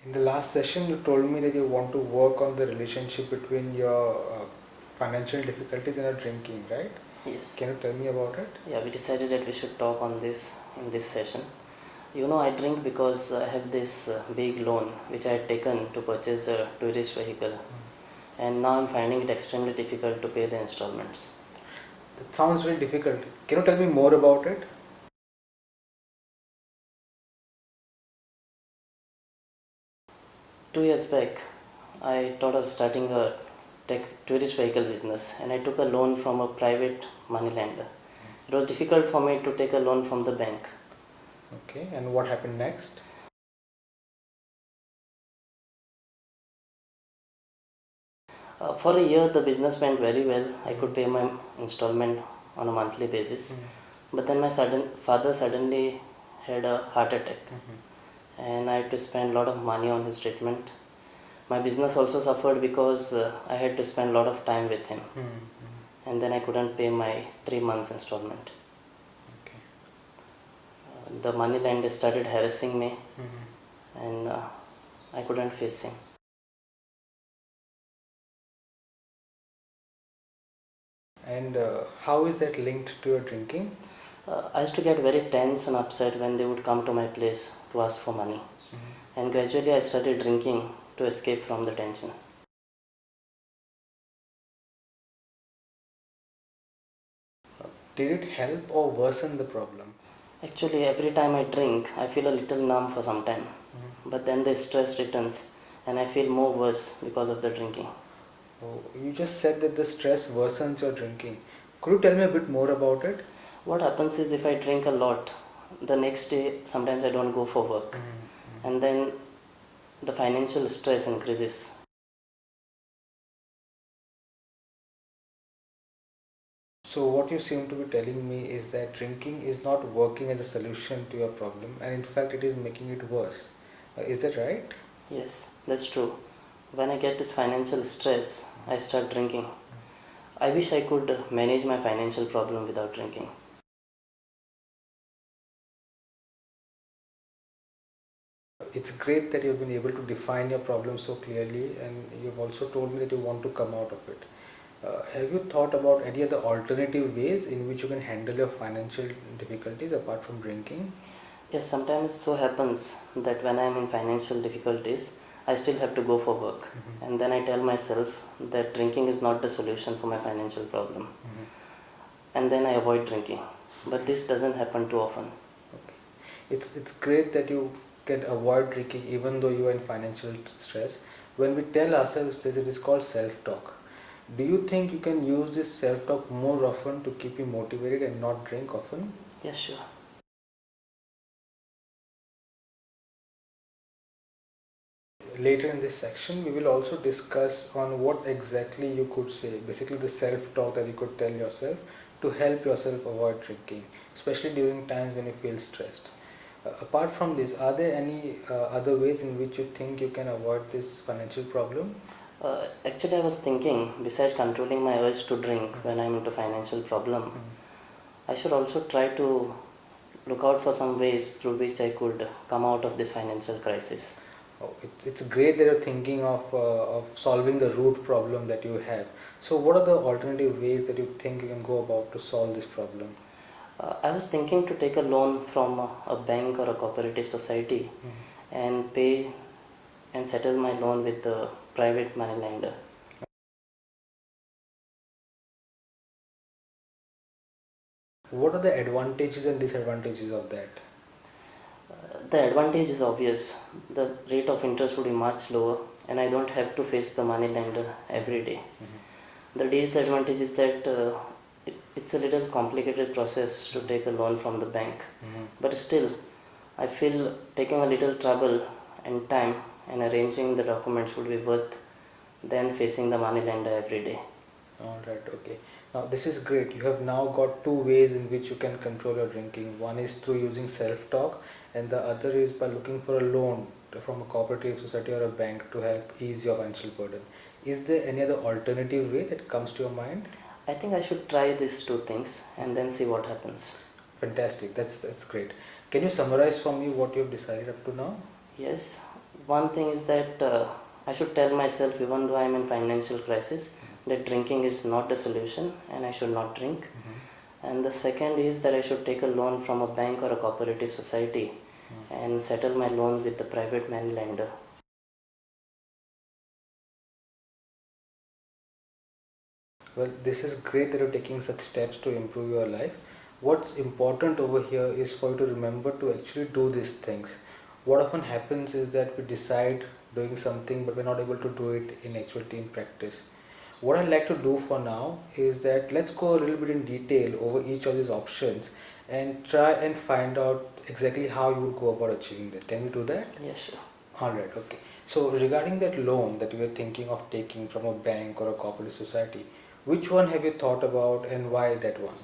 In the last session, you told me that you want to work on the relationship between your financial difficulties and your drinking, right? Yes. Can you tell me about it? Yeah, we decided that we should talk on this in this session. You know, I drink because I have this big loan which I had taken to purchase a tourist vehicle, and now I'm finding it extremely difficult to pay the installments. That sounds very difficult. Can you tell me more about it? 2 years back, I thought of starting a tourist vehicle business, and I took a loan from a private moneylender. It was difficult for me to take a loan from the bank. Okay, and what happened next? For a year, the business went very well. I could pay my installment on a monthly basis. But then my father suddenly had a heart attack, and I had to spend a lot of money on his treatment. My business also suffered because I had to spend a lot of time with him, and then I couldn't pay my 3 months installment. Okay. The money lender started harassing me, and I couldn't face him. And how is that linked to your drinking? I used to get very tense and upset when they would come to my place to ask for money. And gradually I started drinking to escape from the tension. Did it help or worsen the problem? Actually, every time I drink, I feel a little numb for some time. But then the stress returns and I feel more worse because of the drinking. Oh, you just said that the stress worsens your drinking. Could you tell me a bit more about it? What happens is if I drink a lot, the next day sometimes I don't go for work. And then the financial stress increases. So what you seem to be telling me is that drinking is not working as a solution to your problem, and in fact it is making it worse. Is that right? Yes, that's true. When I get this financial stress, I start drinking. I wish I could manage my financial problem without drinking. It's great that you've been able to define your problem so clearly, and you've also told me that you want to come out of it. Have you thought about any other alternative ways in which you can handle your financial difficulties apart from drinking? Yes, sometimes so happens that when I am in financial difficulties, I still have to go for work. And then I tell myself that drinking is not the solution for my financial problem. And then I avoid drinking. But this doesn't happen too often. Okay. It's great that you can avoid drinking even though you are in financial stress. When we tell ourselves this, it is called self-talk. Do you think you can use this self-talk more often to keep you motivated and not drink often? Yes, sure. Later in this section, we will also discuss on what exactly you could say, basically the self-talk that you could tell yourself to help yourself avoid drinking, especially during times when you feel stressed. Apart from this, are there any other ways in which you think you can avoid this financial problem? Actually, I was thinking, besides controlling my urge to drink when I'm into financial problem, I should also try to look out for some ways through which I could come out of this financial crisis. Oh, it's great that you're thinking of solving the root problem that you have. So what are the alternative ways that you think you can go about to solve this problem? I was thinking to take a loan from a bank or a cooperative society and pay and settle my loan with the private money lender. What are the advantages and disadvantages of that? The advantage is obvious. The rate of interest would be much lower and I don't have to face the money lender every day. The disadvantage is that it's a little complicated process to take a loan from the bank. But still, I feel taking a little trouble and time and arranging the documents would be worth than facing the money lender every day. Alright, okay. Now this is great. You have now got two ways in which you can control your drinking. One is through using self-talk, and the other is by looking for a loan from a cooperative society or a bank to help ease your financial burden. Is there any other alternative way that comes to your mind? I think I should try these two things and then see what happens. Fantastic. That's great. Can you summarize for me what you have decided up to now? Yes, One thing is that I should tell myself, even though I'm in financial crisis, that drinking is not the solution and I should not drink. And the second is that I should take a loan from a bank or a cooperative society and settle my loan with the private money lender. Well, this is great that you're taking such steps to improve your life. What's important over here is for you to remember to actually do these things. What often happens is that we decide doing something but we're not able to do it in actuality in practice. What I'd like to do for now is that let's go a little bit in detail over each of these options and try and find out exactly how you would go about achieving that. Can we do that? Yeah, sure. Alright, okay. So regarding that loan that you were thinking of taking from a bank or a cooperative society, which one have you thought about and why that one?